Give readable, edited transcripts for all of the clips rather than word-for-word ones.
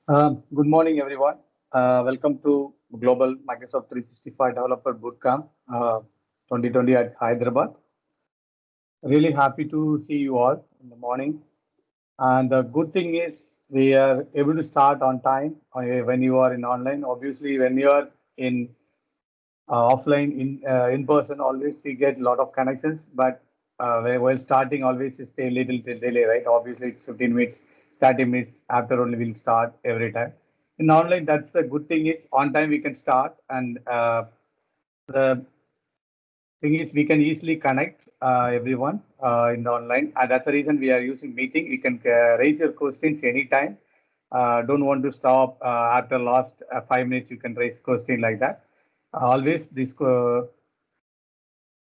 Good morning, everyone. Welcome to Global Microsoft 365 Developer Bootcamp 2020 at Hyderabad. Really happy to see you all in the morning. And the good thing is we are able to start on time when you are in online. Obviously, when you are in offline, in person, always we get a lot of connections. But while starting, always stay a little bit delay, right? Obviously, it's 15 minutes, 30 minutes after only we'll start every time. In online, that's the good thing is on time we can start, and the thing is we can easily connect everyone in the online, and that's the reason we are using meeting. You can raise your questions anytime. Don't want to stop after last 5 minutes. You can raise question like that. Always this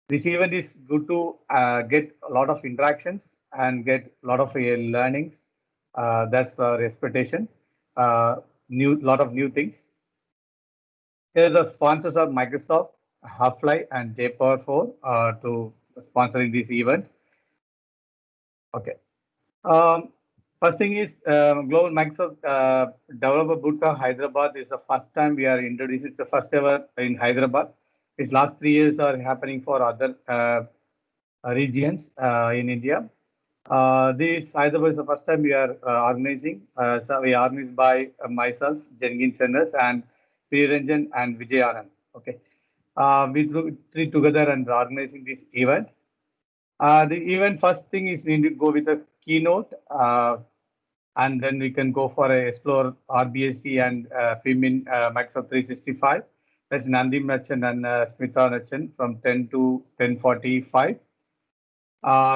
event is good to get a lot of interactions and get a lot of learnings. That's our expectation. New lot of new things. Here the sponsors are Microsoft, Half-Life, and JPower4 to sponsoring this event. Okay. Um, First thing is Global Microsoft Developer Bootcamp Hyderabad is the first time we are introduced. It's the first ever in Hyderabad. Its last 3 years are happening for other regions in India. This Hyderabad is the first time we are organizing. So we are organized by myself, Jengin Senders, and Priyaranjan and Vijay Anand. Okay. We three together and organizing this event. The event first thing is we need to go with a keynote, and then we can go for a explore RBSC and FIMIN Microsoft 365. That's Nandi Nachan and Smita Nachan from 10 to 10:45.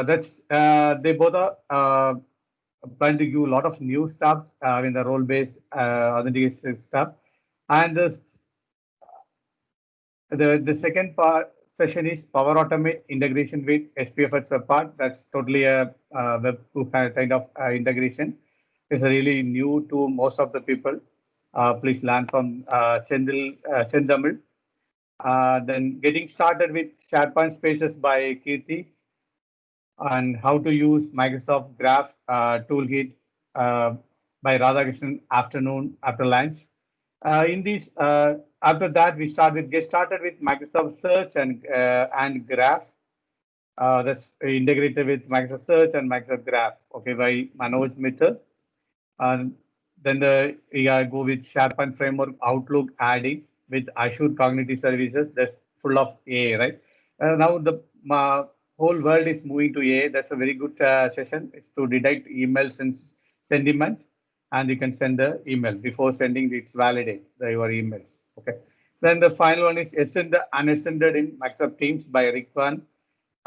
That's they both are trying to give a lot of new stuff in the role-based authentication stuff. And the second part session is Power Automate integration with SPFX web part. That's totally a web kind of integration. It's really new to most of the people. Please learn from Sendamil. Then getting started with SharePoint Spaces by Kirti and how to use Microsoft Graph Toolkit by Radhakrishnan afternoon after lunch. In this, after that, we get started with Microsoft Search and Graph. That's integrated with Microsoft Search and Microsoft Graph. Okay, by Manoj Mittal. And then we go with SharePoint Framework Outlook add-ins with Azure Cognitive Services. That's full of AI, right? Now the whole world is moving to AI. That's a very good session. It's to detect emails and sentiment, and you can send the email before sending. It's validate your emails. Okay. Then the final one is Ascended Unascended in Microsoft Teams by Rick Van.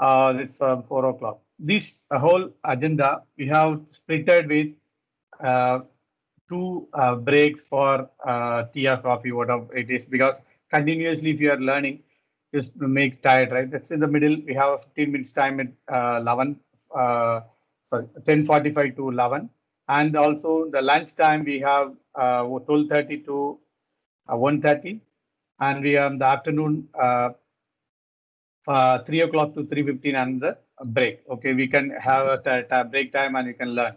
It's 4 o'clock. This whole agenda we have splitted with uh, two breaks for tea or coffee, whatever it is, because continuously if you are learning, just make tired, right? That's in the middle. We have a 15 minutes time at 11, sorry, 10:45 to 11. And also the lunch time we have 12:30 to 1:30. And we have the afternoon 3 o'clock to 3:15 and the break. Okay, we can have a break time and you can learn.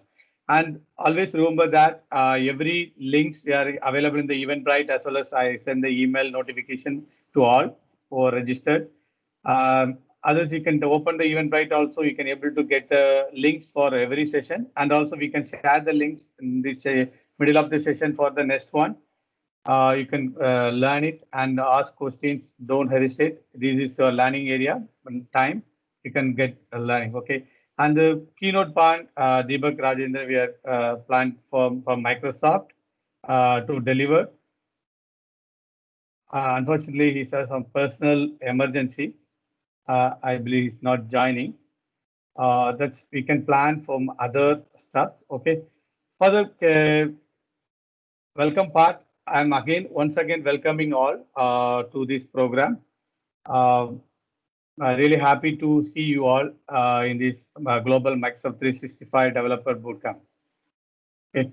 And always remember that every links they are available in the Eventbrite, as well as I send the email notification to all who are registered. Others, you can open the Eventbrite also. You can able to get the links for every session, and also we can share the links in this middle of the session for the next one. You can learn it and ask questions. Don't hesitate. This is your learning area. Time you can get learning. Okay. And the keynote part, Deepak Rajendra, we are planned from Microsoft to deliver. Unfortunately, he has some personal emergency. I believe he's not joining. That's we can plan from other stuff. Okay. For the welcome part, I'm again once again welcoming all to this program. Uh, really happy to see you all in this Global Microsoft 365 Developer Bootcamp. Okay.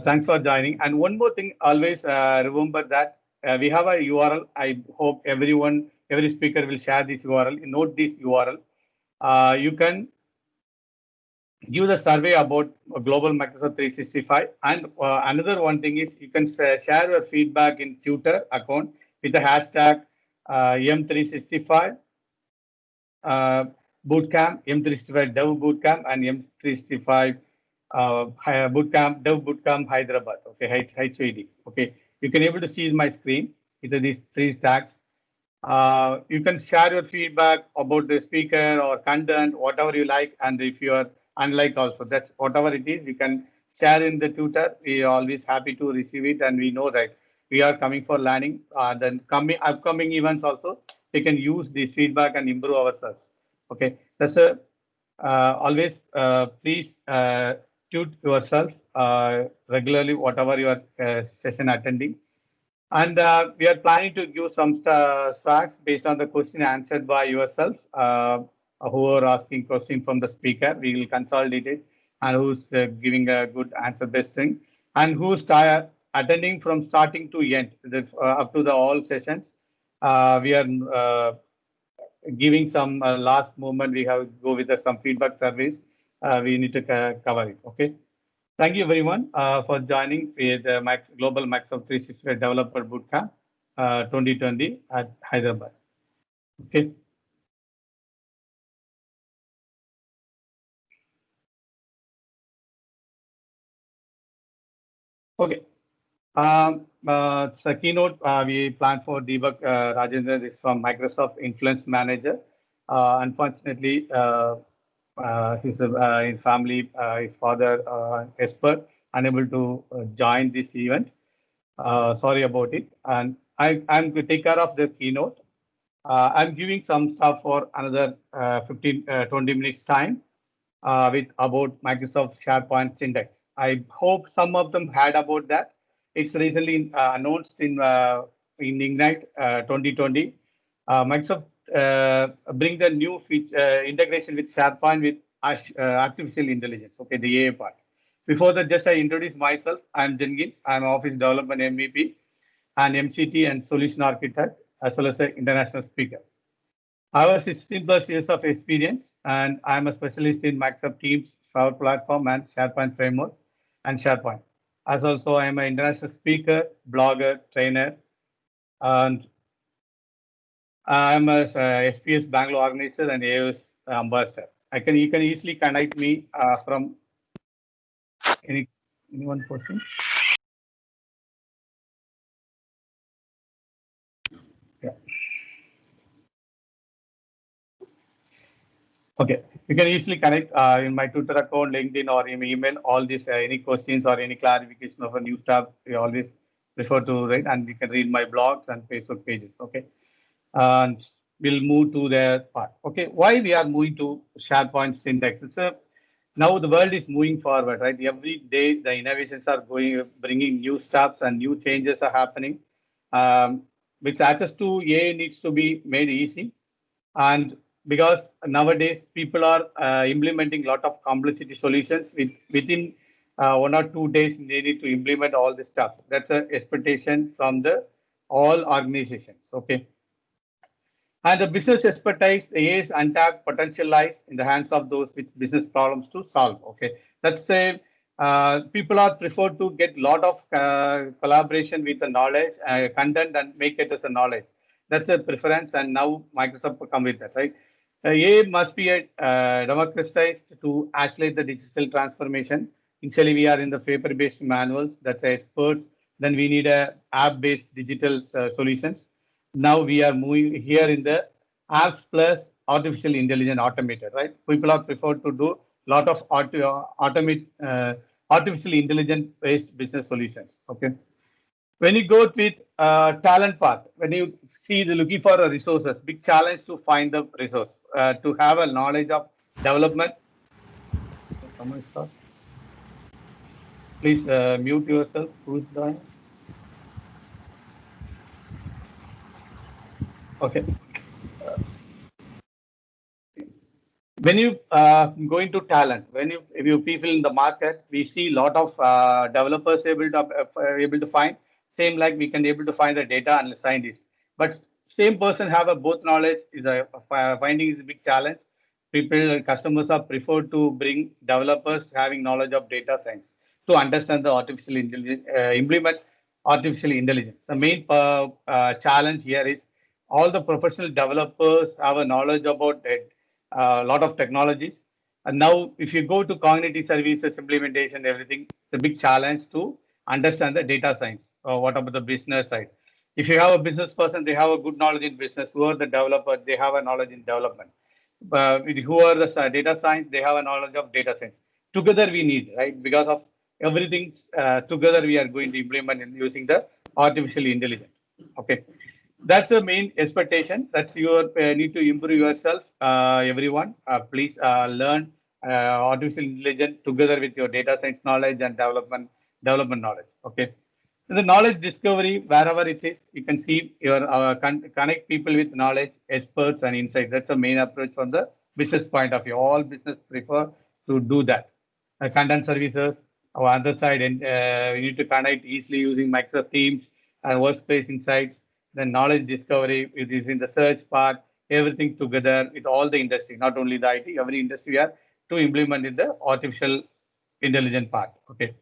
Thanks for joining. And one more thing, always remember that we have a URL. I hope every speaker will share this URL. Note this URL. You can give the survey about global Microsoft 365. And another one thing is you can share your feedback in Twitter account with the hashtag M365 bootcamp, M365 Dev Bootcamp, and M365 Bootcamp Dev Bootcamp Hyderabad. Okay, HYD. Okay, you can able to see my screen with these three tags. You can share your feedback about the speaker or content, whatever you like, and if you are unlike also, that's whatever it is, you can share in the Twitter. We are always happy to receive it, and we know that we are coming for learning. Then coming upcoming events also, we can use this feedback and improve ourselves. Okay, that's a always please tune yourself regularly, whatever your session attending. And we are planning to give some swags based on the question answered by yourself, who are asking question from the speaker. We will consolidate it, and who's giving a good answer best thing, and who's attending from starting to end, up to the all sessions. We are giving some last moment. We have go with some feedback surveys. We need to cover it. Okay. Thank you everyone for joining with Global Microsoft 365 Developer Bootcamp 2020 at Hyderabad. Okay. Okay. The keynote we planned for Deepak Rajendra is from Microsoft Influence Manager. Unfortunately, his family, his father, expert, unable to join this event. Sorry about it. And I'm to take care of the keynote. I'm giving some stuff for another 20 minutes time with about Microsoft SharePoint Syntax. I hope some of them had about that. It's recently announced in Ignite 2020. Microsoft bring the new feature, integration with SharePoint with artificial intelligence. Okay, the AI part. Before that, just I introduce myself. I'm Jenkins. I'm Office Development MVP and MCT and Solution Architect, as well as an international speaker. I have 16 plus years of experience, and I'm a specialist in Microsoft Teams, Power Platform, and SharePoint Framework and SharePoint. As also, I am an international speaker, blogger, trainer, and I'm a SPS Bangalore organizer and AOS ambassador. You can easily connect me from anyone person. Yeah. Okay, you can easily connect in my Twitter account, LinkedIn, or in email. All these any questions or any clarification of a new stuff, we always prefer to write, and you can read my blogs and Facebook pages. Okay, and we'll move to the part. Okay, why we are moving to SharePoint Syntax? Now the world is moving forward, right? Every day the innovations are bringing new stuff and new changes are happening. Which access to AI needs to be made easy, and because nowadays people are implementing a lot of complexity solutions within 1 or 2 days they need to implement all this stuff. That's an expectation from the all organizations. Okay, and the business expertise is untapped potential lies in the hands of those with business problems to solve. Okay, that's the people are preferred to get a lot of collaboration with the knowledge, content, and make it as a knowledge. That's the preference, and now Microsoft will come with that, right? AI must be democratized to accelerate the digital transformation. Initially, we are in the paper-based manuals. That's experts. Then we need a app-based digital solutions. Now we are moving here in the apps plus artificial intelligence automated, right? People are preferred to do a lot of artificial intelligence based business solutions. Okay. When you go with talent part, when you see the looking for a resources, big challenge to find the resource, to have a knowledge of development. Someone start. Please mute yourself. Who's there? Okay. When you go into talent, when you people in the market, we see a lot of developers able to find. Same like we can able to find the data analyst scientists, but same person have a both knowledge is a finding is a big challenge. customers are preferred to bring developers having knowledge of data science to understand the artificial intelligence, implement artificial intelligence. The main challenge here is all the professional developers have a knowledge about a lot of technologies. And now, if you go to cognitive services implementation, everything, it's a big challenge to understand the data science. Or what about the business side? If you have a business person, they have a good knowledge in business. Who are the developer? They have a knowledge in development. Who are the data science? They have a knowledge of data science. Together we need, right? Because of everything together we are going to implement in using the artificial intelligence. Okay, that's the main expectation. That's your need to improve yourself. Everyone, please learn artificial intelligence together with your data science knowledge and development knowledge. Okay. The knowledge discovery, wherever it is, you can see your connect people with knowledge, experts, and insights. That's the main approach from the business point of view. All business prefer to do that. Content services, our other side, and we need to connect easily using Microsoft Teams and Workspace Insights. Then knowledge discovery, it is in the search part, everything together with all the industry, not only the IT, every industry are to implement in the artificial intelligence part. Okay.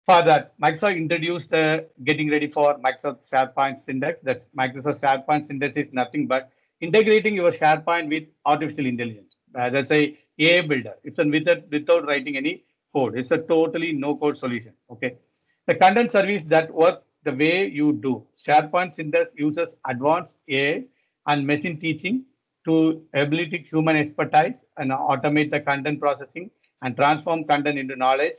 For that, Microsoft introduced getting ready for Microsoft SharePoint Syntax. That's Microsoft SharePoint Syntax is nothing but integrating your SharePoint with artificial intelligence. That's a AI builder. It's without writing any code. It's a totally no code solution. Okay. The content service that works the way you do. SharePoint Syntax uses advanced AI and machine teaching to ability human expertise and automate the content processing and transform content into knowledge.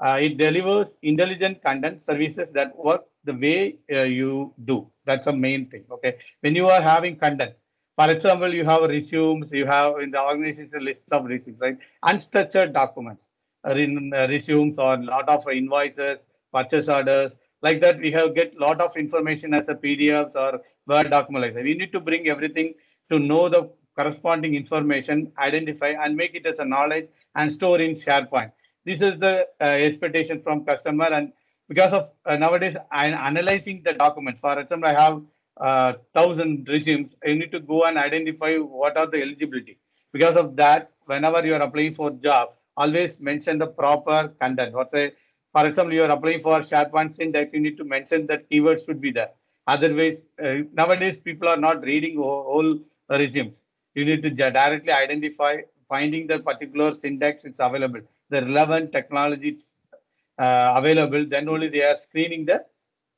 It delivers intelligent content services that work the way you do. That's the main thing. Okay. When you are having content, for example, you have resumes, you have in the organization list of resumes, right? Unstructured documents, resumes or a lot of invoices, purchase orders, like that. We have get lot of information as a PDFs or Word document like that. We need to bring everything to know the corresponding information, identify and make it as a knowledge and store in SharePoint. This is the expectation from customer, and because of nowadays I'm analyzing the documents. For example, I have 1,000 resumes. You need to go and identify what are the eligibility. Because of that, whenever you are applying for job, always mention the proper content. What's a, for example, you are applying for SharePoint Syntax, you need to mention that keywords should be there. Otherwise, nowadays people are not reading whole resumes. You need to directly identify finding the particular syntax is available, the relevant technology available, then only they are screening the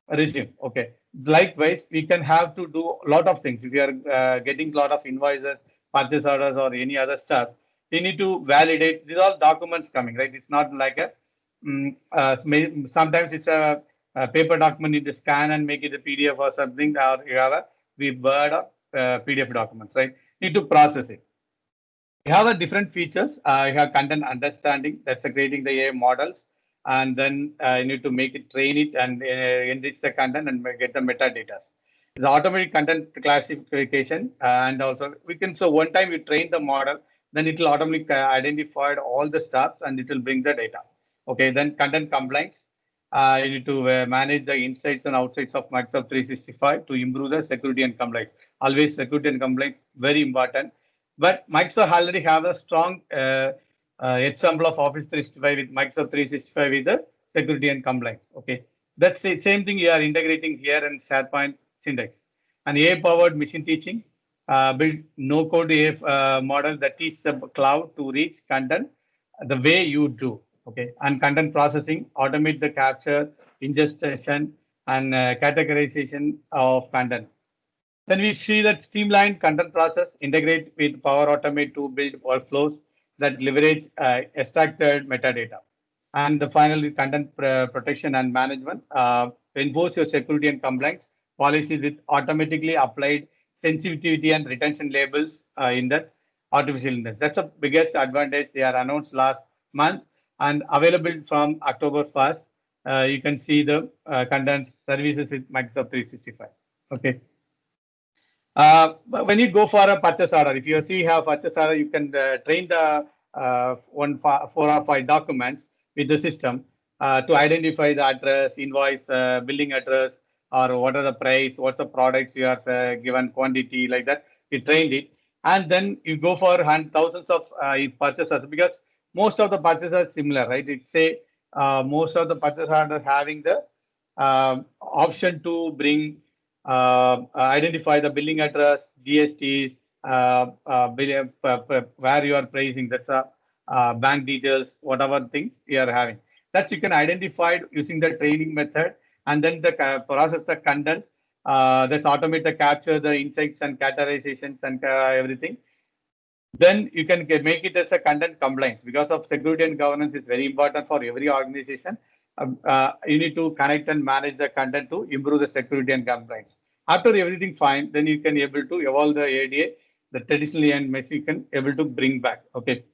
resume. Okay. Likewise, we can have to do a lot of things. If you are getting a lot of invoices, purchase orders, or any other stuff, we need to validate. These are all documents coming, right? It's not like a sometimes it's a paper document. You need to scan and make it a PDF or something, or you have a Word or PDF documents, right? You need to process it. You have a different features. You have content understanding. That's creating the AI models, and then you need to make it, train it, and enrich the content and get the metadata. The automatic content classification, and also we can. So one time you train the model, then it will automatically identify all the steps and it will bring the data. Okay. Then content compliance. You need to manage the insides and outsides of Microsoft 365 to improve the security and compliance. Always security and compliance very important. But Microsoft already have a strong example of Office 365 with Microsoft 365 with the security and compliance. Okay, that's the same thing you are integrating here in SharePoint Syntax. And AI-powered machine teaching, build no-code AI model that teaches the cloud to reach content the way you do. Okay, and content processing, automate the capture, ingestion, and categorization of content. Then we see that streamlined content process integrate with Power Automate to build workflows that leverage extracted metadata. And the finally, content protection and management, enforce your security and compliance policies with automatically applied sensitivity and retention labels in the artificial intelligence. That's the biggest advantage. They are announced last month and available from October 1st. You can see the content services with Microsoft 365. Okay. When you go for a purchase order, if you see have purchase order, you can train the 4 or 5 documents with the system to identify the address, invoice, billing address, or what are the price, what's the products you are given quantity like that. You trained it. and then you go for thousands of purchases, because most of the purchases are similar, right? It's say most of the purchases are having the option to bring identify the billing address, GSTs, where you are pricing. That's a bank details, whatever things you are having. That's you can identify using the training method, and then the process the content. That's automate the capture the insights and categorizations and everything. Then you can make it as a content compliance, because of security and governance is very important for every organization. You need to connect and manage the content to improve the security and compliance. After everything fine, then you can able to evolve the ADA, the traditionally and messy you can able to bring back. Okay.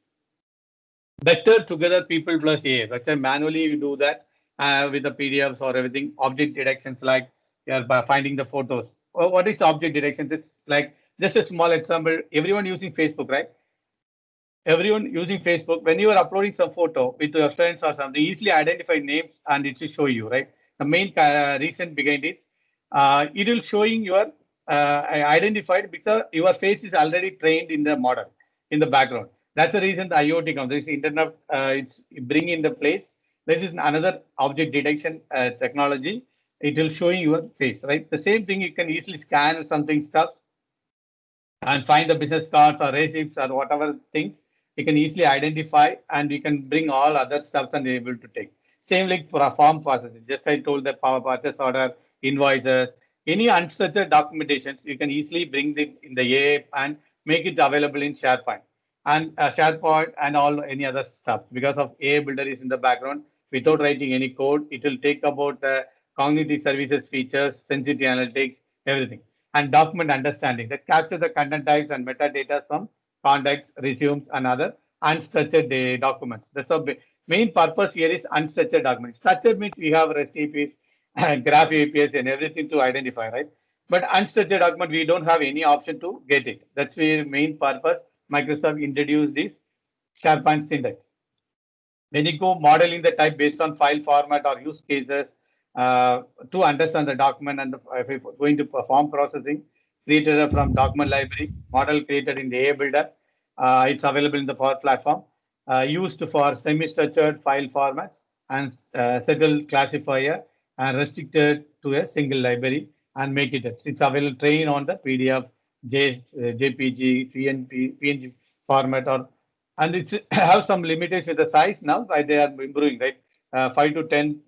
Better together people plus AI. That's a manually you do that with the PDFs or everything. Object detections like by finding the photos. What is object detection? This like just a small example. Everyone using Facebook, right? Everyone using Facebook, when you are uploading some photo with your friends or something, easily identify names and it will show you, right? The main reason behind is it will showing your identified because your face is already trained in the model in the background. That's the reason the IoT comes. This internet it's bring in the place. This is another object detection technology. It will show your face, right? The same thing you can easily scan something stuff and find the business cards or receipts or whatever things you can easily identify, and you can bring all other stuff and be able to take. Same like for a form processing. Just I told that power purchase order, invoices, any unstructured documentations, you can easily bring it in the AI and make it available in SharePoint and SharePoint and all any other stuff. Because of AI Builder is in the background, without writing any code, it will take about the cognitive services features, sensitivity analytics, everything, and document understanding that capture the content types and metadata from contacts, resumes, and other unstructured documents. That's the main purpose here is unstructured documents. Structured means we have REST APIs, Graph APIs, and everything to identify, right? But unstructured document, we don't have any option to get it. That's the main purpose. Microsoft introduced this SharePoint syntax. When you go modeling the type based on file format or use cases to understand the document, and if you're going to perform processing, created from document library, model created in the AI Builder. It's available in the Power Platform, used for semi-structured file formats and settle classifier and restricted to a single library and make it. It's available train on the PDF, JPG, PNG format, or and it's have some limitations with the size now. They are improving, right? 5 to 10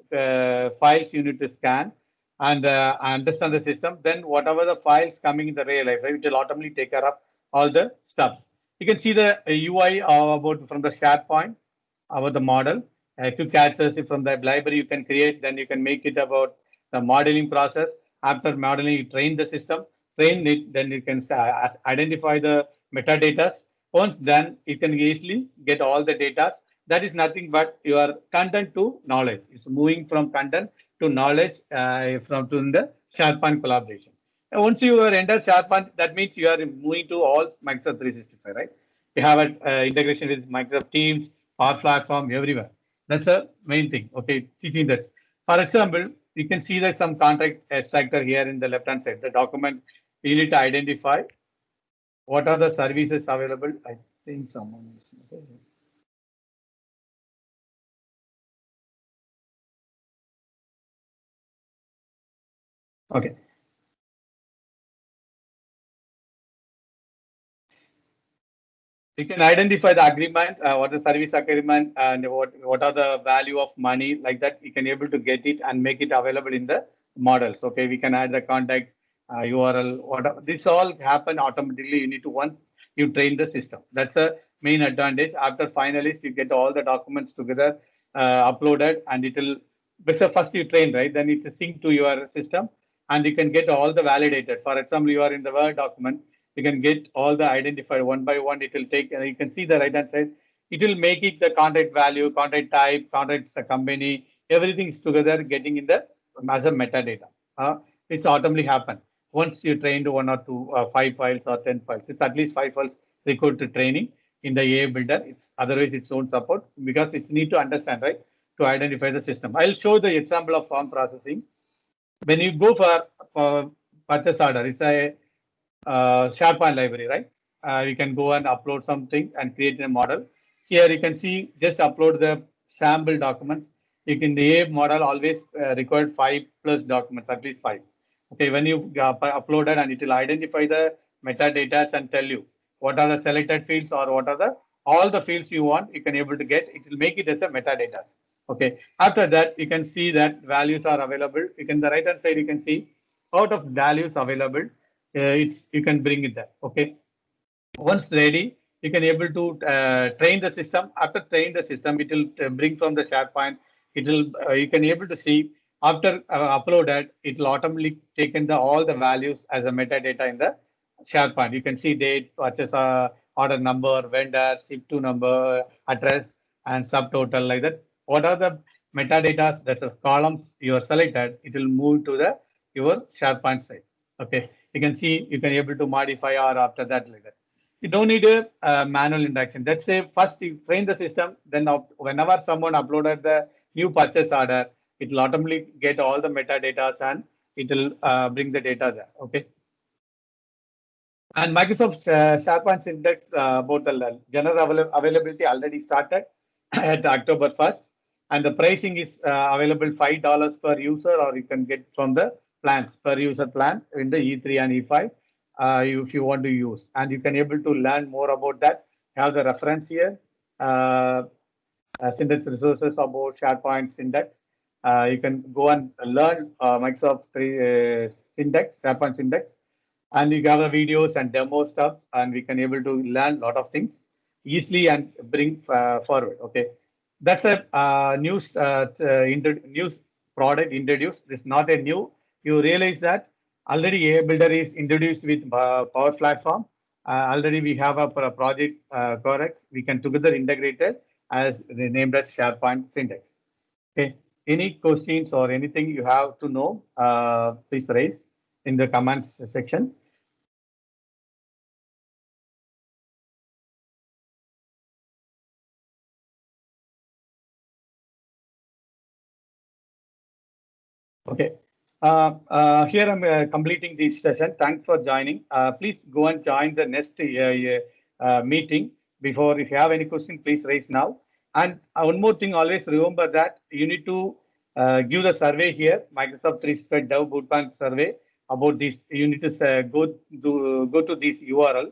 files you need to scan and understand the system. Then whatever the files coming in the real life, right, it will automatically take care of all the stuff. You can see the UI about from the SharePoint about the model. Quick access from the library you can create. Then you can make it about the modeling process. After modeling, you train the system, train it. Then you can identify the metadata. Once done, you can easily get all the data. That is nothing but your content to knowledge. It's moving from content to knowledge from to the SharePoint collaboration. And once you are enter SharePoint, that means you are moving to all Microsoft 365, right? You have an integration with Microsoft Teams, Power Platform, everywhere. That's the main thing. Okay, teaching that. For example, you can see that some contract extractor here in the left hand side. The document you need to identify what are the services available. I think someone is. Okay. You can identify the agreement, what is service agreement, and what are the value of money, like that. You can able to get it and make it available in the models. Okay, we can add the context, URL, whatever. This all happen automatically. You need to once you train the system. That's a main advantage. After finalist, you get all the documents together, uploaded, and it will. So first you train, right? Then it's a sync to your system, and you can get all the validated. For example, you are in the Word document, you can get all the identified one by one. It will take, you can see the right hand side. It will make it the contact value, contact type, contacts the company, everything is together getting in the as a metadata. It's automatically happen. Once you train to 1 or 2, 5 files or 10 files, it's at least 5 files required to training in the AI Builder. It's otherwise its own support because it's need to understand, right, to identify the system. I'll show the example of form processing. When you go for purchase order, it's a SharePoint library, right? you can go and upload something and create a model. Here you can see just upload the sample documents. You can the AI model always required 5+ documents, at least 5. Okay, when you upload it, and it will identify the metadata and tell you what are the selected fields or what are the all the fields you want. You can able to get. It will make it as a metadata. Okay. After that, you can see that values are available. You can the right hand side you can see out of values available. It's you can bring it there. Okay. Once ready, you can able to train the system. After train the system, it will bring from the SharePoint. It will you can able to see after uploaded, it will automatically taken the all the values as a metadata in the SharePoint. You can see date, purchase order number, vendor, ship to number, address, and subtotal like that. What are the metadata that the columns you are selected? It will move to the your SharePoint site. Okay, you can see you can able to modify or after that like that. You don't need a manual interaction. Let's say first you train the system, then whenever someone uploaded the new purchase order, it will automatically get all the metadata and it will bring the data there. Okay. And Microsoft SharePoint Syntax about the general availability already started at October 1st. And the pricing is available $5 per user, or you can get from the plans per user plan in the E3 and E5 if you want to use. And you can able to learn more about that. You have the reference here, syntax resources about SharePoint syntax. You can go and learn Microsoft syntax, SharePoint syntax, and you gather videos and demo stuff, and we can able to learn a lot of things easily and bring forward. Okay, that's a news product introduced. This is not a new. You realize that already AI Builder is introduced with Power Platform. Already we have a project products. We can together integrate it as named as SharePoint syntax. Okay. Any questions or anything you have to know, please raise in the comments section. Okay. Here I'm completing this session. Thanks for joining. Please go and join the next meeting. Before, if you have any question, please raise now. And one more thing, always remember that you need to give the survey here, Microsoft 365 Dev Bootcamp survey about this. You need to go to this URL.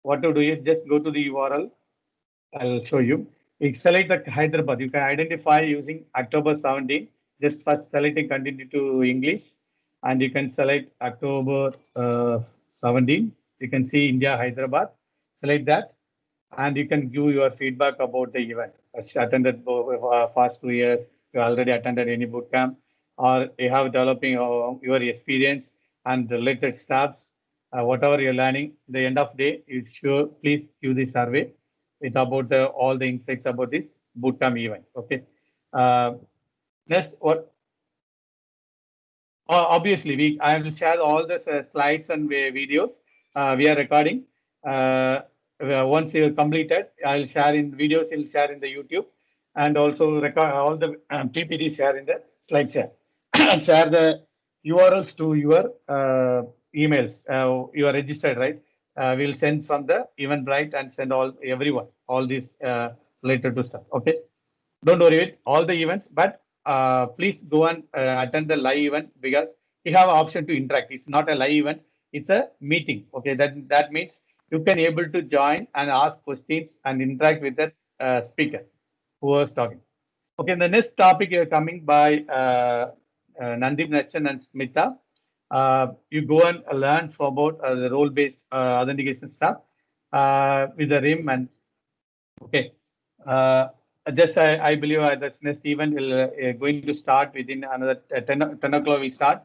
What to do is just go to the URL. I'll show you. You select the Hyderabad. You can identify using October 17. Just first selecting continue to English, and you can select October 17. You can see India, Hyderabad. Select that, and you can give your feedback about the event. Attended past 2 years, you already attended any bootcamp, or you have developing your experience and related stuff, whatever you're learning. The end of day, you sure please give the survey with about all the insights about this bootcamp event. Okay. Next, what? Obviously, I will share all the slides and videos we are recording. Once you completed, I'll share in videos. I'll share in the YouTube, and also record all the PPT share in the slide share. And share the URLs to your emails. You are registered, right? We'll send from the Eventbrite and send everyone all these related to stuff. Okay. Don't worry with all the events, but please go and attend the live event, because you have an option to interact. It's not a live event, it's a meeting. Okay, that means you can able to join and ask questions and interact with the speaker who was talking. Okay, the next topic you're coming by Nandip Nachan and Smita. You go and learn about the role-based authentication stuff with the RIM and okay. Just I believe that's next event will going to start within another 10 o'clock. We start.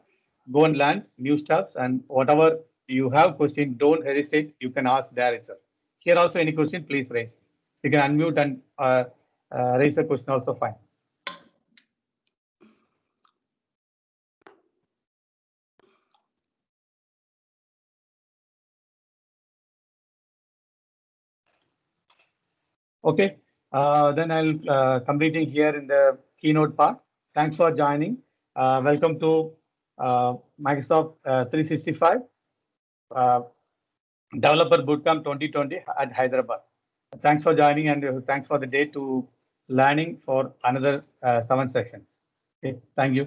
Go and learn new stuff, and whatever you have question, don't hesitate. You can ask there itself. Here also any question, please raise. You can unmute and raise a question also fine. Okay. Then I'll completing here in the keynote part. Thanks for joining. Welcome to Microsoft 365. Developer Bootcamp 2020 at Hyderabad. Thanks for joining and thanks for the day to learning for another 7 sessions. Okay, thank you.